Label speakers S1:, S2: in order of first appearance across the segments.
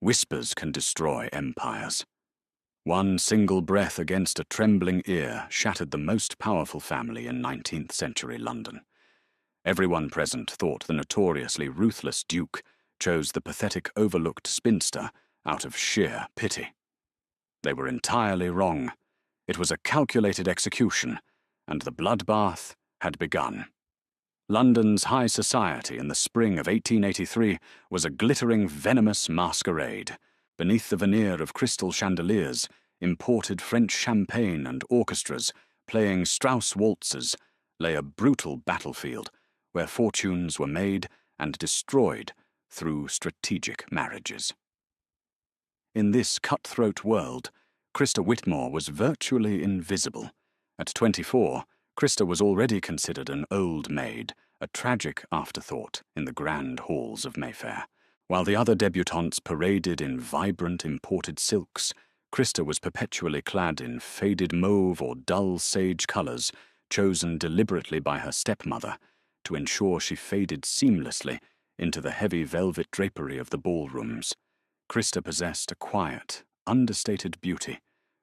S1: Whispers can destroy empires. One single breath against a trembling ear shattered the most powerful family in 19th century London. Everyone present thought the notoriously ruthless Duke chose the pathetic overlooked spinster out of sheer pity. They were entirely wrong. It was a calculated execution, and the bloodbath had begun. London's high society in the spring of 1883 was a glittering, venomous masquerade. Beneath the veneer of crystal chandeliers, imported French champagne and orchestras playing Strauss waltzes lay a brutal battlefield where fortunes were made and destroyed through strategic marriages. In this cutthroat world, Christa Whitmore was virtually invisible. At 24, Christa was already considered an old maid, a tragic afterthought in the grand halls of Mayfair. While the other debutantes paraded in vibrant imported silks, Christa was perpetually clad in faded mauve or dull sage colours, chosen deliberately by her stepmother to ensure she faded seamlessly into the heavy velvet drapery of the ballrooms. Christa possessed a quiet, understated beauty,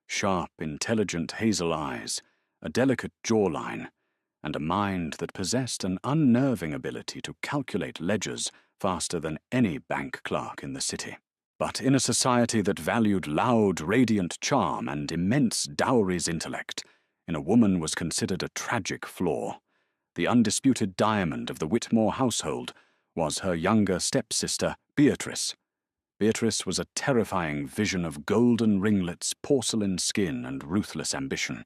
S1: sharp, intelligent hazel eyes, a delicate jawline, and a mind that possessed an unnerving ability to calculate ledgers faster than any bank clerk in the city. But in a society that valued loud, radiant charm and immense dowries intellect, in a woman was considered a tragic flaw. The undisputed diamond of the Whitmore household was her younger stepsister, Beatrice. Beatrice was a terrifying vision of golden ringlets, porcelain skin, and ruthless ambition.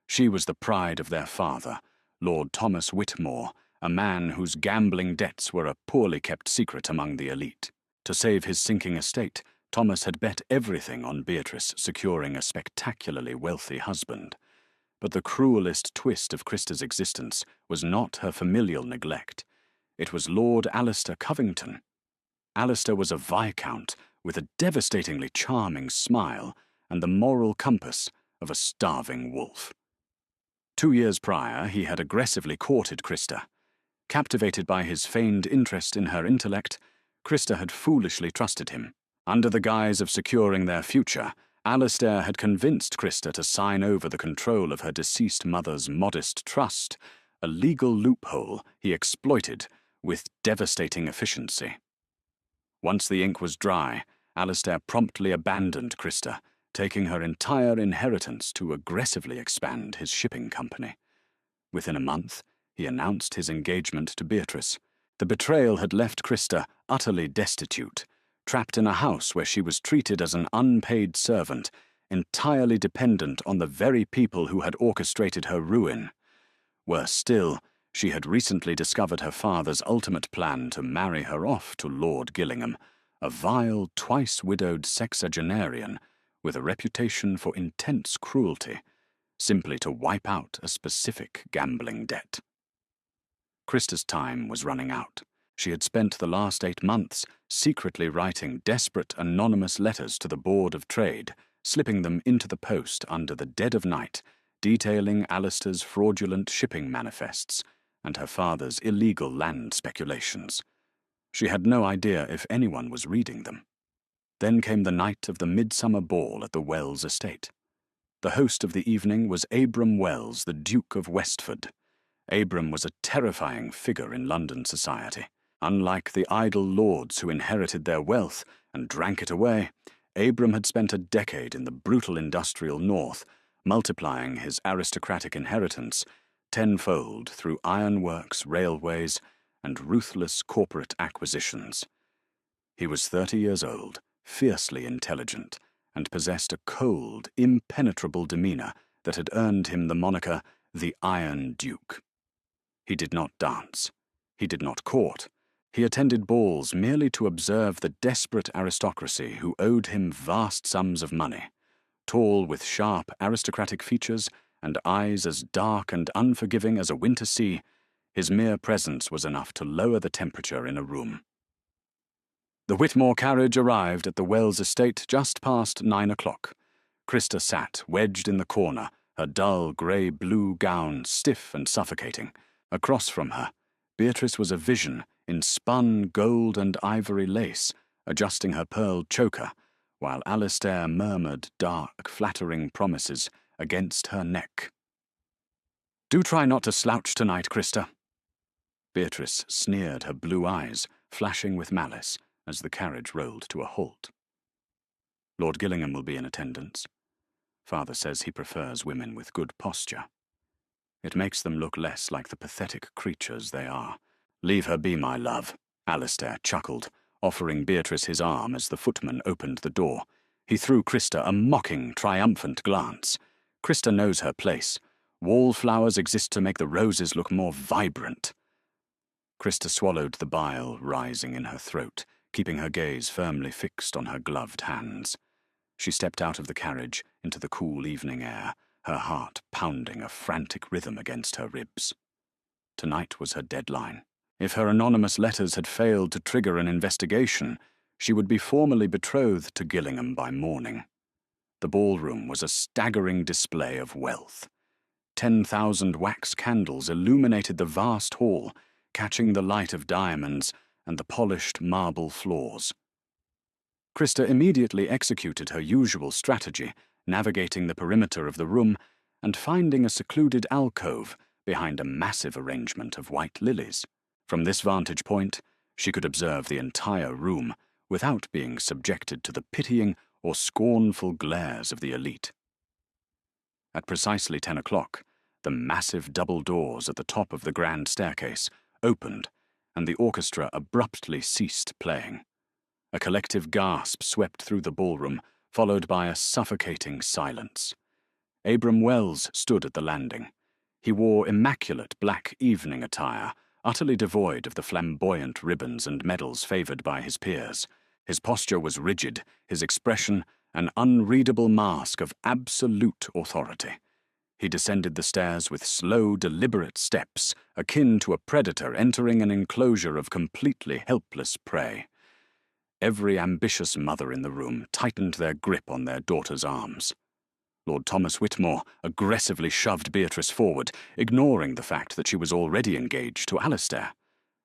S1: She was the pride of their father, Lord Thomas Whitmore, a man whose gambling debts were a poorly kept secret among the elite. To save his sinking estate, Thomas had bet everything on Beatrice securing a spectacularly wealthy husband. But the cruelest twist of Christa's existence was not her familial neglect. It was Lord Alistair Covington. Alistair was a viscount with a devastatingly charming smile and the moral compass of a starving wolf. 2 years prior, he had aggressively courted Christa. Captivated by his feigned interest in her intellect, Christa had foolishly trusted him. Under the guise of securing their future, Alistair had convinced Christa to sign over the control of her deceased mother's modest trust, a legal loophole he exploited with devastating efficiency. Once the ink was dry, Alistair promptly abandoned Christa, taking her entire inheritance to aggressively expand his shipping company. Within a month, he announced his engagement to Beatrice. The betrayal had left Christa utterly destitute, trapped in a house where she was treated as an unpaid servant, entirely dependent on the very people who had orchestrated her ruin. Worse still, she had recently discovered her father's ultimate plan to marry her off to Lord Gillingham, a vile, twice-widowed sexagenarian with a reputation for intense cruelty, simply to wipe out a specific gambling debt. Christa's time was running out. She had spent the last 8 months secretly writing desperate anonymous letters to the Board of Trade, slipping them into the post under the dead of night, detailing Alistair's fraudulent shipping manifests and her father's illegal land speculations. She had no idea if anyone was reading them. Then came the night of the midsummer ball at the Wells estate. The host of the evening was Abram Wells, the Duke of Westford. Abram was a terrifying figure in London society. Unlike the idle lords who inherited their wealth and drank it away, Abram had spent a decade in the brutal industrial north, multiplying his aristocratic inheritance tenfold through ironworks, railways, and ruthless corporate acquisitions. He was 30 years old, fiercely intelligent, and possessed a cold, impenetrable demeanour that had earned him the moniker the Iron Duke. He did not dance. He did not court. He attended balls merely to observe the desperate aristocracy who owed him vast sums of money. Tall with sharp aristocratic features and eyes as dark and unforgiving as a winter sea, his mere presence was enough to lower the temperature in a room. The Whitmore carriage arrived at the Wells estate just past 9 o'clock. Christa sat, wedged in the corner, her dull grey-blue gown stiff and suffocating. Across from her, Beatrice was a vision in spun gold and ivory lace, adjusting her pearl choker, while Alistair murmured dark, flattering promises against her neck. "Do try not to slouch tonight, Christa." Beatrice sneered, her blue eyes flashing with malice as the carriage rolled to a halt. "Lord Gillingham will be in attendance. Father says he prefers women with good posture. It makes them look less like the pathetic creatures they are." "Leave her be, my love," Alistair chuckled, offering Beatrice his arm as the footman opened the door. He threw Christa a mocking, triumphant glance. Christa knows her place. Wallflowers exist to make the roses look more vibrant. Christa swallowed the bile rising in her throat, keeping her gaze firmly fixed on her gloved hands. She stepped out of the carriage into the cool evening air, her heart pounding a frantic rhythm against her ribs. Tonight was her deadline. If her anonymous letters had failed to trigger an investigation, she would be formally betrothed to Gillingham by morning. The ballroom was a staggering display of wealth. 10,000 wax candles illuminated the vast hall, catching the light of diamonds and the polished marble floors. Christa immediately executed her usual strategy, navigating the perimeter of the room and finding a secluded alcove behind a massive arrangement of white lilies. From this vantage point, she could observe the entire room without being subjected to the pitying or scornful glares of the elite. At precisely 10 o'clock, the massive double doors at the top of the grand staircase opened, and the orchestra abruptly ceased playing. A collective gasp swept through the ballroom, followed by a suffocating silence. Abram Wells stood at the landing. He wore immaculate black evening attire, utterly devoid of the flamboyant ribbons and medals favoured by his peers. His posture was rigid, his expression an unreadable mask of absolute authority. He descended the stairs with slow, deliberate steps, akin to a predator entering an enclosure of completely helpless prey. Every ambitious mother in the room tightened their grip on their daughter's arms. Lord Thomas Whitmore aggressively shoved Beatrice forward, ignoring the fact that she was already engaged to Alistair.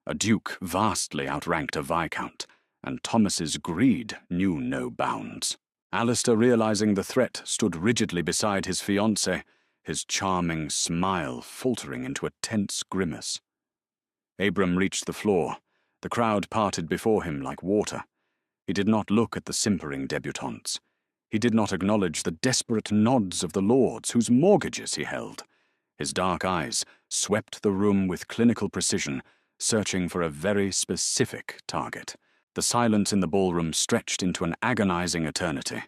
S1: A duke vastly outranked a viscount, and Thomas's greed knew no bounds. Alistair, realizing the threat, stood rigidly beside his fiancée, his charming smile faltering into a tense grimace. Abram reached the floor. The crowd parted before him like water. He did not look at the simpering debutantes. He did not acknowledge the desperate nods of the lords whose mortgages he held. His dark eyes swept the room with clinical precision, searching for a very specific target. The silence in the ballroom stretched into an agonizing eternity,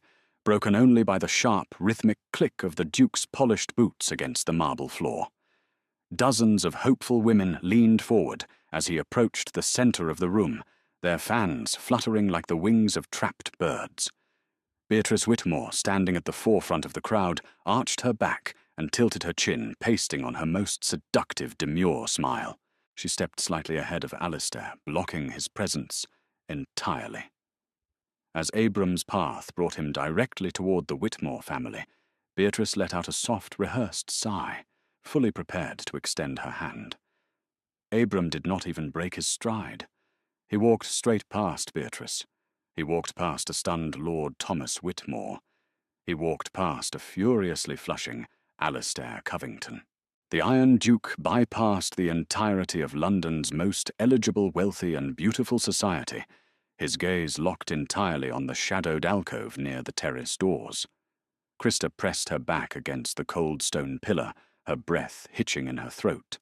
S1: broken only by the sharp, rhythmic click of the Duke's polished boots against the marble floor. Dozens of hopeful women leaned forward as he approached the center of the room, their fans fluttering like the wings of trapped birds. Beatrice Whitmore, standing at the forefront of the crowd, arched her back and tilted her chin, pasting on her most seductive demure smile. She stepped slightly ahead of Alistair, blocking his presence entirely. As Abram's path brought him directly toward the Whitmore family, Beatrice let out a soft, rehearsed sigh, fully prepared to extend her hand. Abram did not even break his stride. He walked straight past Beatrice. He walked past a stunned Lord Thomas Whitmore. He walked past a furiously flushing Alistair Covington. The Iron Duke bypassed the entirety of London's most eligible, wealthy, and beautiful society, his gaze locked entirely on the shadowed alcove near the terrace doors. Christa pressed her back against the cold stone pillar, her breath hitching in her throat.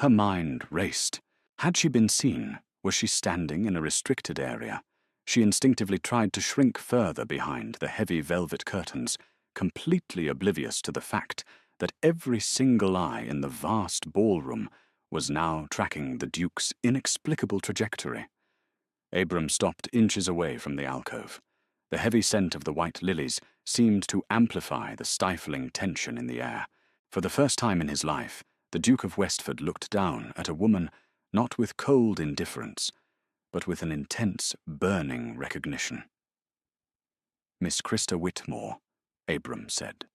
S1: Her mind raced. Had she been seen? Was she standing in a restricted area? She instinctively tried to shrink further behind the heavy velvet curtains, completely oblivious to the fact that every single eye in the vast ballroom was now tracking the Duke's inexplicable trajectory. Abram stopped inches away from the alcove. The heavy scent of the white lilies seemed to amplify the stifling tension in the air. For the first time in his life, the Duke of Westford looked down at a woman not with cold indifference, but with an intense, burning recognition. "Miss Christa Whitmore," Abram said.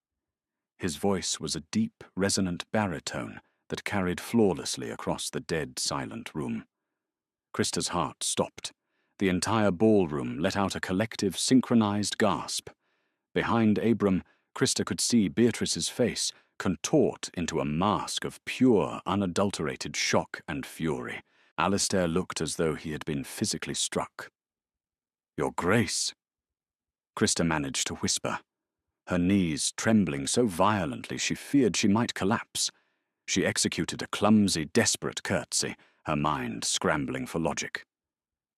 S1: His voice was a deep, resonant baritone that carried flawlessly across the dead, silent room. Christa's heart stopped. The entire ballroom let out a collective synchronized gasp. Behind Abram, Krista could see Beatrice's face contort into a mask of pure, unadulterated shock and fury. Alistair looked as though he had been physically struck. "Your Grace," Krista managed to whisper, her knees trembling so violently she feared she might collapse. She executed a clumsy, desperate curtsy, her mind scrambling for logic.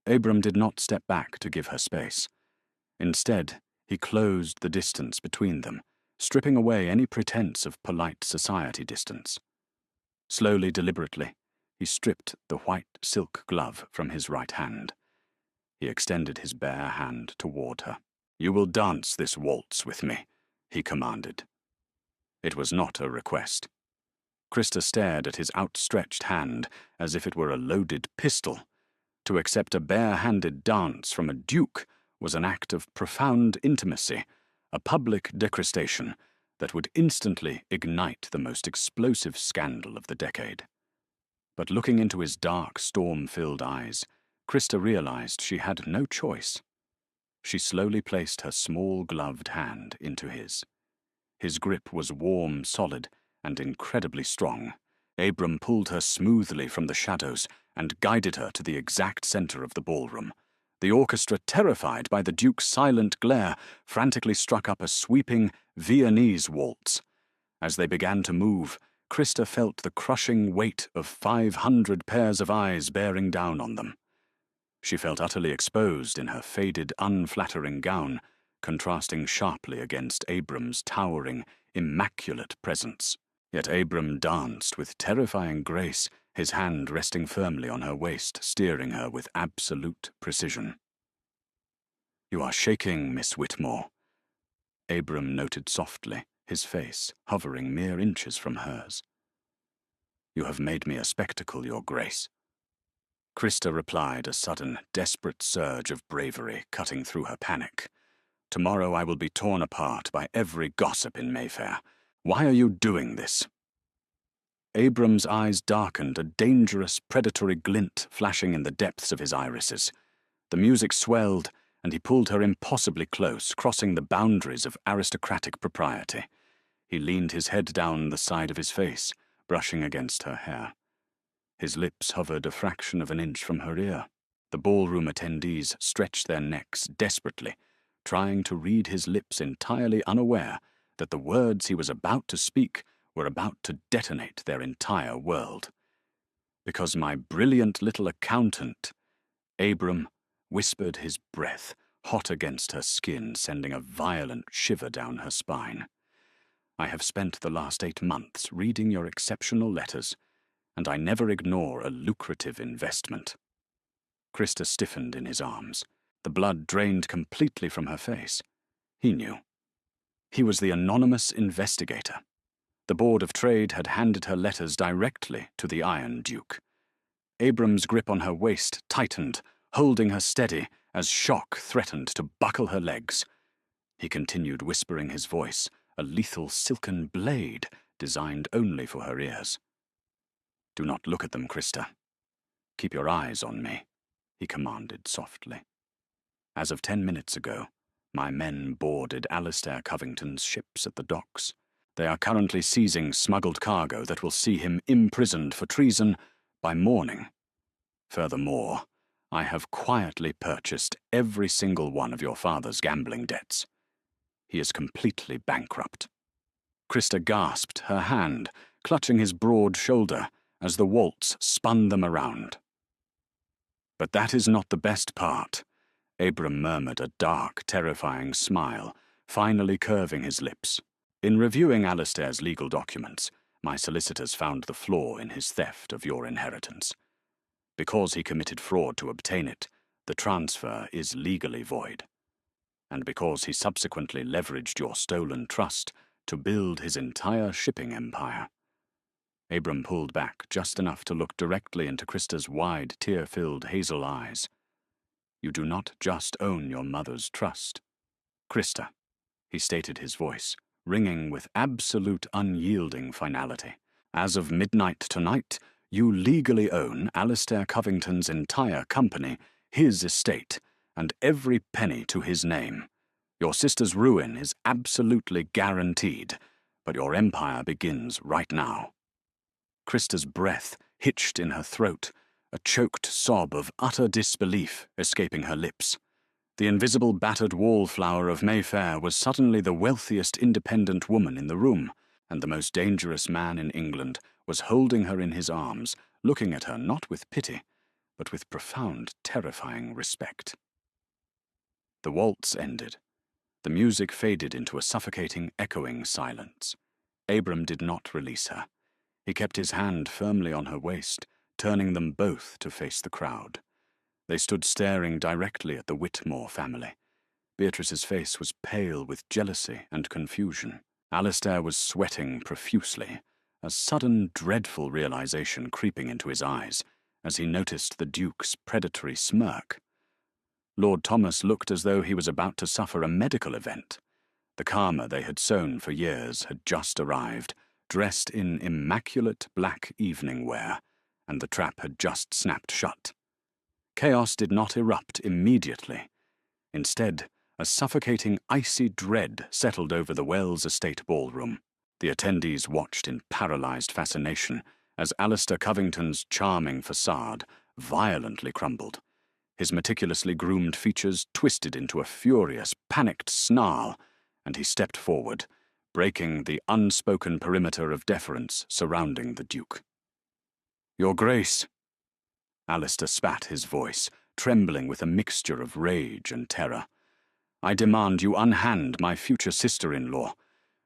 S1: Abram did not step back to give her space. Instead, he closed the distance between them, stripping away any pretense of polite society distance. Slowly, deliberately, he stripped the white silk glove from his right hand. He extended his bare hand toward her. "You will dance this waltz with me," he commanded. It was not a request. Krista stared at his outstretched hand as if it were a loaded pistol. To accept a bare-handed dance from a duke was an act of profound intimacy, a public decrestation that would instantly ignite the most explosive scandal of the decade. But looking into his dark, storm-filled eyes, Krista realized she had no choice. She slowly placed her small gloved hand into his. His grip was warm, solid, and incredibly strong. Abram pulled her smoothly from the shadows and guided her to the exact center of the ballroom. The orchestra, terrified by the Duke's silent glare, frantically struck up a sweeping Viennese waltz. As they began to move, Krista felt the crushing weight of 500 pairs of eyes bearing down on them. She felt utterly exposed in her faded, unflattering gown, contrasting sharply against Abram's towering, immaculate presence. Yet Abram danced with terrifying grace, his hand resting firmly on her waist, steering her with absolute precision. "You are shaking, Miss Whitmore," Abram noted softly, his face hovering mere inches from hers. "You have made me a spectacle, Your Grace." Krista replied, a sudden, desperate surge of bravery cutting through her panic. "Tomorrow I will be torn apart by every gossip in Mayfair. Why are you doing this?" Abram's eyes darkened, a dangerous, predatory glint flashing in the depths of his irises. The music swelled, and he pulled her impossibly close, crossing the boundaries of aristocratic propriety. He leaned his head down the side of his face, brushing against her hair. His lips hovered a fraction of an inch from her ear. The ballroom attendees stretched their necks desperately, trying to read his lips, entirely unaware that the words he was about to speak were about to detonate their entire world. "Because my brilliant little accountant," Abram whispered, his breath hot against her skin, sending a violent shiver down her spine. "I have spent the last 8 months reading your exceptional letters, and I never ignore a lucrative investment." Krista stiffened in his arms. The blood drained completely from her face. He knew. He was the anonymous investigator. The Board of Trade had handed her letters directly to the Iron Duke. Abram's grip on her waist tightened, holding her steady as shock threatened to buckle her legs. He continued, whispering his voice, a lethal silken blade designed only for her ears. "Do not look at them, Krista. Keep your eyes on me," he commanded softly. "As of 10 minutes ago, my men boarded Alistair Covington's ships at the docks. They are currently seizing smuggled cargo that will see him imprisoned for treason by morning. Furthermore, I have quietly purchased every single one of your father's gambling debts. He is completely bankrupt." Krista gasped, her hand clutching his broad shoulder as the waltz spun them around. "But that is not the best part," Abram murmured, a dark, terrifying smile, finally curving his lips. "In reviewing Alistair's legal documents, my solicitors found the flaw in his theft of your inheritance. Because he committed fraud to obtain it, the transfer is legally void. And because he subsequently leveraged your stolen trust to build his entire shipping empire." Abram pulled back just enough to look directly into Krista's wide, tear-filled hazel eyes. "You do not just own your mother's trust, Krista," he stated, his voice ringing with absolute unyielding finality. "As of midnight tonight, you legally own Alistair Covington's entire company, his estate, and every penny to his name. Your sister's ruin is absolutely guaranteed, but your empire begins right now." Krista's breath hitched in her throat, a choked sob of utter disbelief escaping her lips. The invisible battered Wallflower of Mayfair was suddenly the wealthiest independent woman in the room, and the most dangerous man in England was holding her in his arms, looking at her not with pity, but with profound, terrifying respect. The waltz ended. The music faded into a suffocating, echoing silence. Abram did not release her. He kept his hand firmly on her waist, turning them both to face the crowd. They stood staring directly at the Whitmore family. Beatrice's face was pale with jealousy and confusion. Alistair was sweating profusely, a sudden, dreadful realization creeping into his eyes as he noticed the Duke's predatory smirk. Lord Thomas looked as though he was about to suffer a medical event. The karma they had sown for years had just arrived, dressed in immaculate black evening wear, and the trap had just snapped shut. Chaos did not erupt immediately. Instead, a suffocating, icy dread settled over the Wells Estate ballroom. The attendees watched in paralyzed fascination as Alistair Covington's charming facade violently crumbled. His meticulously groomed features twisted into a furious, panicked snarl, and he stepped forward, breaking the unspoken perimeter of deference surrounding the Duke. "Your Grace." Alistair spat his voice, trembling with a mixture of rage and terror. "I demand you unhand my future sister-in-law.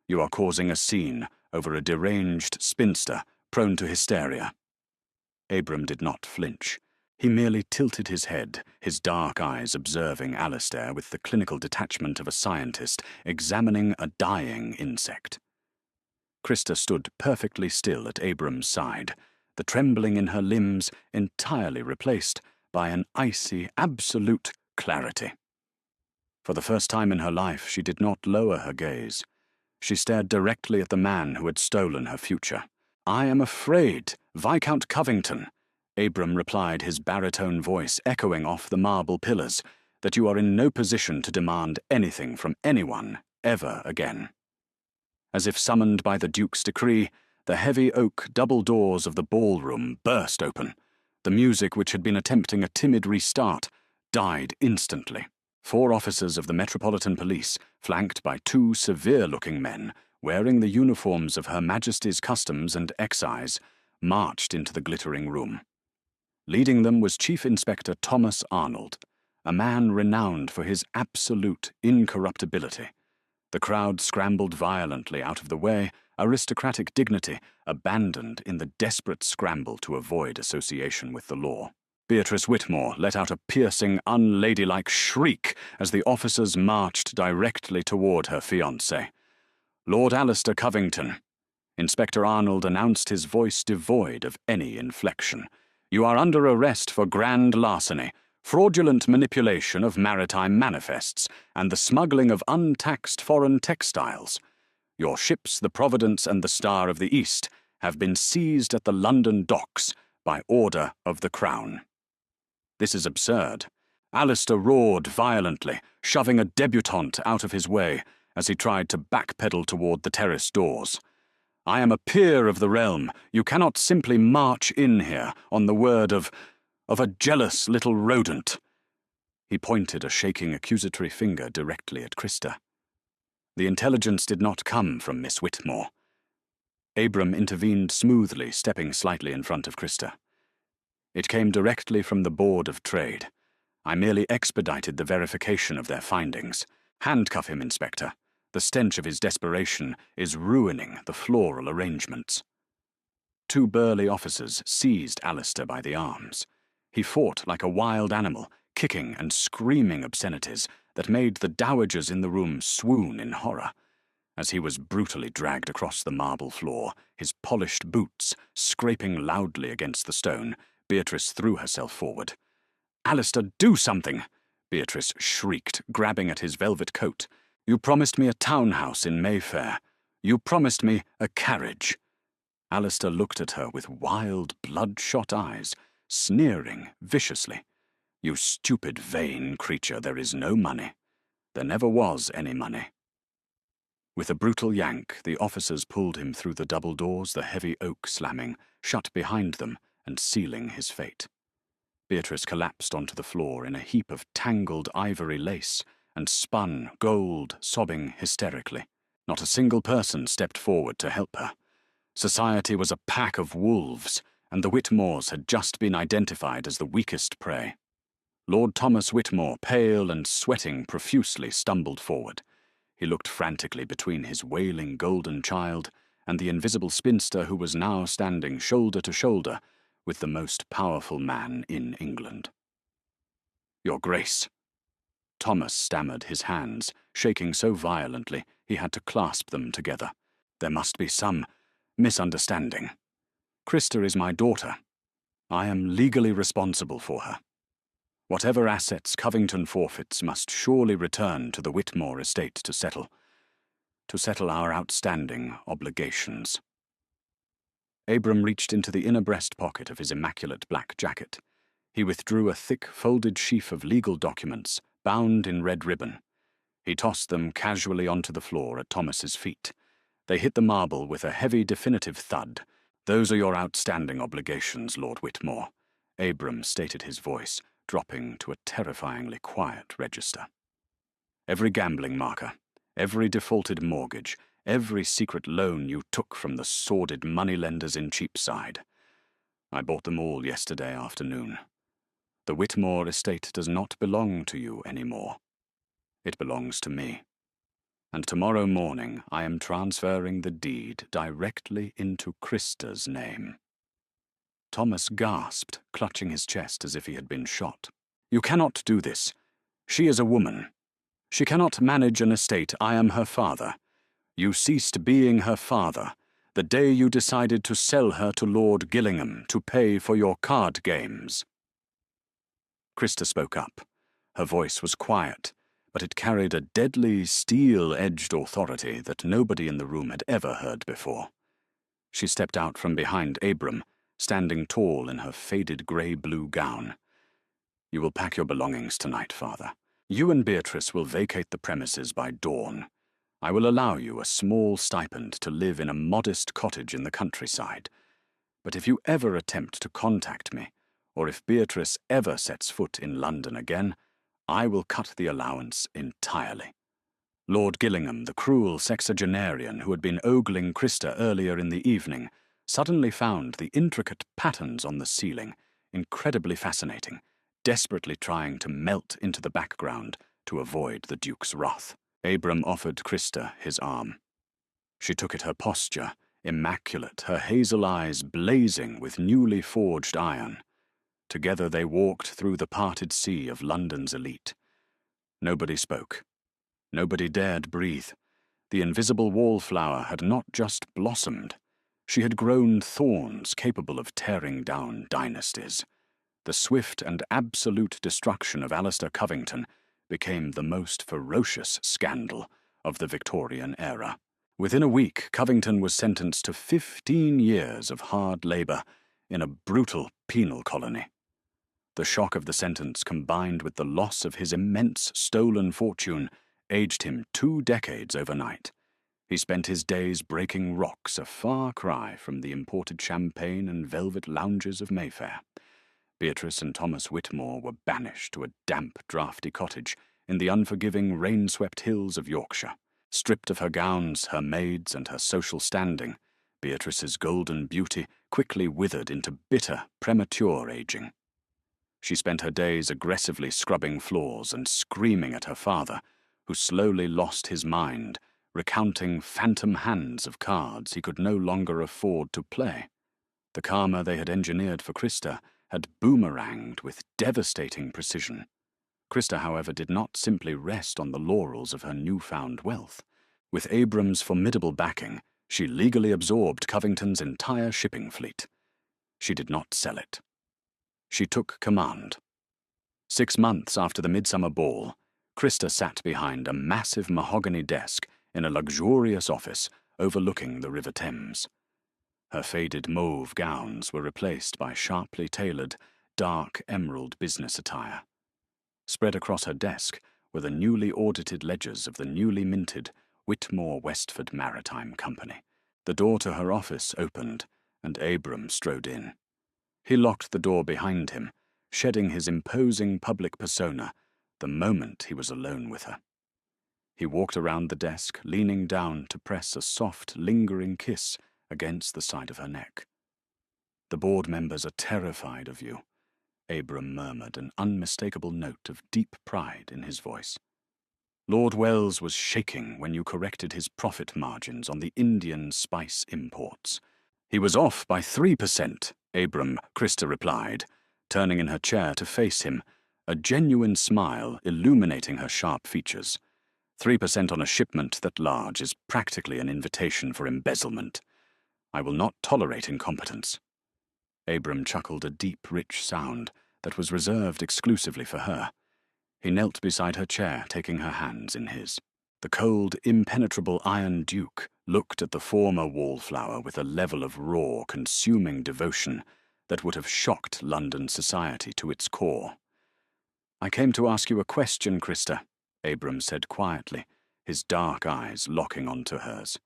S1: You are causing a scene over a deranged spinster prone to hysteria." Abram did not flinch. He merely tilted his head, his dark eyes observing Alistair with the clinical detachment of a scientist examining a dying insect. Krista stood perfectly still at Abram's side, the trembling in her limbs entirely replaced by an icy, absolute clarity. For the first time in her life, she did not lower her gaze. She stared directly at the man who had stolen her future. "I am afraid, Viscount Covington," Abram replied, his baritone voice echoing off the marble pillars, "that you are in no position to demand anything from anyone ever again." As if summoned by the Duke's decree, the heavy oak double doors of the ballroom burst open. The music, which had been attempting a timid restart, died instantly. 4 officers of the Metropolitan Police, flanked by 2 severe-looking men, wearing the uniforms of Her Majesty's Customs and Excise, marched into the glittering room. Leading them was Chief Inspector Thomas Arnold, a man renowned for his absolute incorruptibility. The crowd scrambled violently out of the way, aristocratic dignity abandoned in the desperate scramble to avoid association with the law. Beatrice Whitmore let out a piercing, unladylike shriek as the officers marched directly toward her fiancé. "Lord Alistair Covington," Inspector Arnold announced, his voice devoid of any inflection, "you are under arrest for grand larceny, fraudulent manipulation of maritime manifests, and the smuggling of untaxed foreign textiles. Your ships, the Providence and the Star of the East, have been seized at the London docks by order of the Crown." "This is absurd." Alistair roared violently, shoving a debutante out of his way as he tried to backpedal toward the terrace doors. "I am a peer of the realm. You cannot simply march in here on the word of a jealous little rodent." He pointed a shaking accusatory finger directly at Krista. The intelligence did not come from Miss Whitmore. Abram intervened smoothly, stepping slightly in front of Krista. "It came directly from the Board of Trade. I merely expedited the verification of their findings. Handcuff him, Inspector. The stench of his desperation is ruining the floral arrangements." 2 burly officers seized Alistair by the arms. He fought like a wild animal, kicking and screaming obscenities that made the dowagers in the room swoon in horror. As he was brutally dragged across the marble floor, his polished boots scraping loudly against the stone, Beatrice threw herself forward. "Alistair, do something!" Beatrice shrieked, grabbing at his velvet coat. "You promised me a townhouse in Mayfair. You promised me a carriage." Alistair looked at her with wild, bloodshot eyes, sneering viciously. You stupid, vain creature, there is no money. There never was any money. With a brutal yank, the officers pulled him through the double doors, the heavy oak slamming, shut behind them and sealing his fate. Beatrice collapsed onto the floor in a heap of tangled ivory lace and spun gold, sobbing hysterically. Not a single person stepped forward to help her. Society was a pack of wolves, and the Whitmores had just been identified as the weakest prey. Lord Thomas Whitmore, pale and sweating profusely, stumbled forward. He looked frantically between his wailing golden child and the invisible spinster who was now standing shoulder to shoulder with the most powerful man in England. "Your Grace." Thomas stammered, his hands shaking so violently he had to clasp them together. "There must be some misunderstanding. Christa is my daughter. I am legally responsible for her. Whatever assets Covington forfeits must surely return to the Whitmore estate to settle our outstanding obligations." Abram reached into the inner breast pocket of his immaculate black jacket. He withdrew a thick, folded sheaf of legal documents, bound in red ribbon. He tossed them casually onto the floor at Thomas's feet. They hit the marble with a heavy, definitive thud. "Those are your outstanding obligations, Lord Whitmore," Abram stated, his voice dropping to a terrifyingly quiet register. "Every gambling marker, every defaulted mortgage, every secret loan you took from the sordid moneylenders in Cheapside. I bought them all yesterday afternoon. The Whitmore estate does not belong to you anymore. It belongs to me. And tomorrow morning I am transferring the deed directly into Christa's name." Thomas gasped, clutching his chest as if he had been shot. "You cannot do this. She is a woman. She cannot manage an estate. I am her father. You ceased being her father the day you decided to sell her to Lord Gillingham to pay for your card games." Christa spoke up. Her voice was quiet, but it carried a deadly, steel-edged authority that nobody in the room had ever heard before. She stepped out from behind Abram, standing tall in her faded grey-blue gown. "You will pack your belongings tonight, Father. You and Beatrice will vacate the premises by dawn. I will allow you a small stipend to live in a modest cottage in the countryside. But if you ever attempt to contact me, or if Beatrice ever sets foot in London again, I will cut the allowance entirely." Lord Gillingham, the cruel sexagenarian who had been ogling Christa earlier in the evening, suddenly found the intricate patterns on the ceiling incredibly fascinating, desperately trying to melt into the background to avoid the Duke's wrath. Abram offered Christa his arm. She took it, her posture immaculate, her hazel eyes blazing with newly forged iron. Together they walked through the parted sea of London's elite. Nobody spoke. Nobody dared breathe. The invisible wallflower had not just blossomed. She had grown thorns capable of tearing down dynasties. The swift and absolute destruction of Alistair Covington became the most ferocious scandal of the Victorian era. Within a week, Covington was sentenced to 15 years of hard labour in a brutal penal colony. The shock of the sentence, combined with the loss of his immense stolen fortune, aged him 2 decades overnight. He spent his days breaking rocks, a far cry from the imported champagne and velvet lounges of Mayfair. Beatrice and Thomas Whitmore were banished to a damp, draughty cottage in the unforgiving, rain-swept hills of Yorkshire. Stripped of her gowns, her maids, and her social standing, Beatrice's golden beauty quickly withered into bitter, premature aging. She spent her days aggressively scrubbing floors and screaming at her father, who slowly lost his mind, recounting phantom hands of cards he could no longer afford to play. The karma they had engineered for Christa had boomeranged with devastating precision. Christa, however, did not simply rest on the laurels of her newfound wealth. With Abram's formidable backing, she legally absorbed Covington's entire shipping fleet. She did not sell it. She took command. 6 months after the midsummer ball, Christa sat behind a massive mahogany desk in a luxurious office overlooking the River Thames. Her faded mauve gowns were replaced by sharply tailored, dark emerald business attire. Spread across her desk were the newly audited ledgers of the newly minted Whitmore Westford Maritime Company. The door to her office opened, and Abram strode in. He locked the door behind him, shedding his imposing public persona the moment he was alone with her. He walked around the desk, leaning down to press a soft, lingering kiss against the side of her neck. "The board members are terrified of you," Abram murmured, an unmistakable note of deep pride in his voice. "Lord Wells was shaking when you corrected his profit margins on the Indian spice imports." "He was off by 3%, Abram," Krista replied, turning in her chair to face him, a genuine smile illuminating her sharp features. 3% on a shipment that large is practically an invitation for embezzlement. I will not tolerate incompetence." Abram chuckled a deep, rich sound that was reserved exclusively for her. He knelt beside her chair, taking her hands in his. The cold, impenetrable Iron Duke looked at the former Wallflower with a level of raw, consuming devotion that would have shocked London society to its core. "I came to ask you a question, Krista," Abram said quietly, his dark eyes locking onto hers.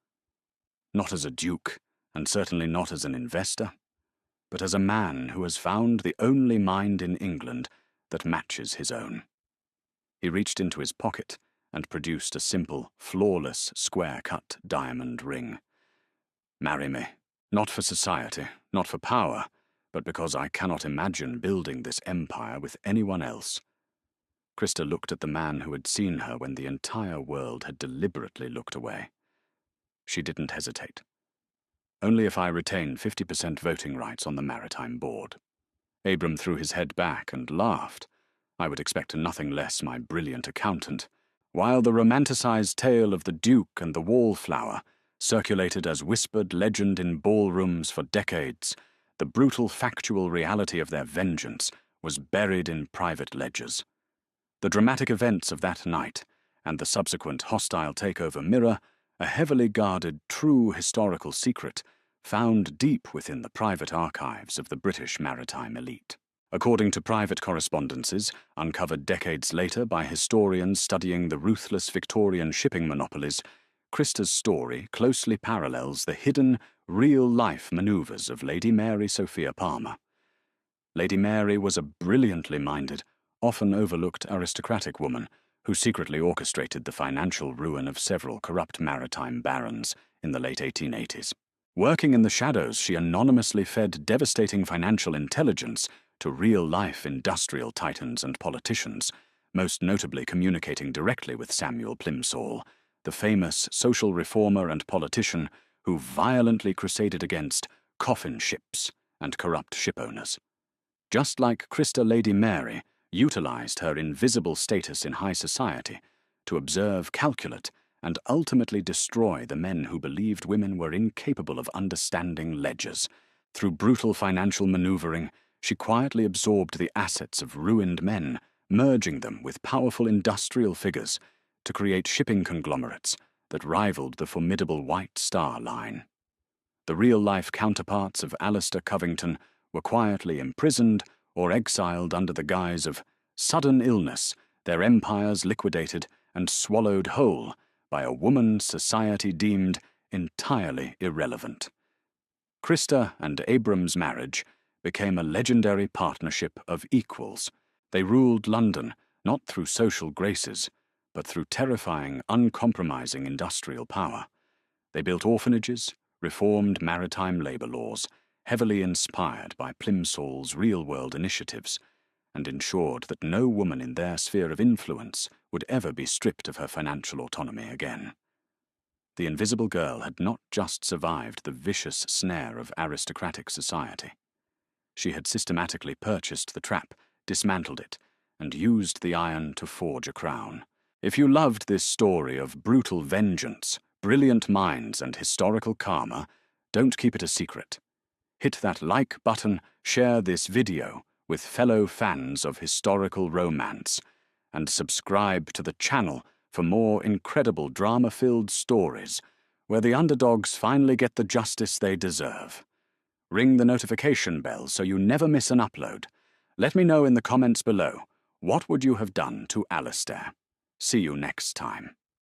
S1: "Not as a duke, and certainly not as an investor, but as a man who has found the only mind in England that matches his own." He reached into his pocket and produced a simple, flawless, square-cut diamond ring. "Marry me, not for society, not for power, but because I cannot imagine building this empire with anyone else." Krista looked at the man who had seen her when the entire world had deliberately looked away. She didn't hesitate. "Only if I retain 50% voting rights on the Maritime Board." Abram threw his head back and laughed. I would expect nothing less, my brilliant accountant. While the romanticized tale of the Duke and the Wallflower circulated as whispered legend in ballrooms for decades, the brutal factual reality of their vengeance was buried in private ledgers. The dramatic events of that night, and the subsequent hostile takeover mirror a heavily guarded true historical secret found deep within the private archives of the British maritime elite. According to private correspondences, uncovered decades later by historians studying the ruthless Victorian shipping monopolies, Krista's story closely parallels the hidden, real-life manoeuvres of Lady Mary Sophia Palmer. Lady Mary was a brilliantly minded, often overlooked aristocratic woman who secretly orchestrated the financial ruin of several corrupt maritime barons in the late 1880s. Working in the shadows, she anonymously fed devastating financial intelligence to real-life industrial titans and politicians, most notably communicating directly with Samuel Plimsoll, the famous social reformer and politician who violently crusaded against coffin ships and corrupt shipowners. Just like Krista, Lady Mary utilized her invisible status in high society to observe, calculate, and ultimately destroy the men who believed women were incapable of understanding ledgers. Through brutal financial maneuvering, she quietly absorbed the assets of ruined men, merging them with powerful industrial figures to create shipping conglomerates that rivaled the formidable White Star Line. The real-life counterparts of Alistair Covington were quietly imprisoned or exiled under the guise of sudden illness, their empires liquidated and swallowed whole by a woman society deemed entirely irrelevant. Krista and Abram's marriage became a legendary partnership of equals. They ruled London not through social graces, but through terrifying, uncompromising industrial power. They built orphanages, reformed maritime labor laws, heavily inspired by Plimsoll's real-world initiatives, and ensured that no woman in their sphere of influence would ever be stripped of her financial autonomy again. The Invisible Girl had not just survived the vicious snare of aristocratic society. She had systematically purchased the trap, dismantled it, and used the iron to forge a crown. If you loved this story of brutal vengeance, brilliant minds, and historical karma, don't keep it a secret. Hit that like button, share this video with fellow fans of historical romance, and subscribe to the channel for more incredible drama-filled stories where the underdogs finally get the justice they deserve. Ring the notification bell so you never miss an upload. Let me know in the comments below, What would you have done to Alistair? See you next time.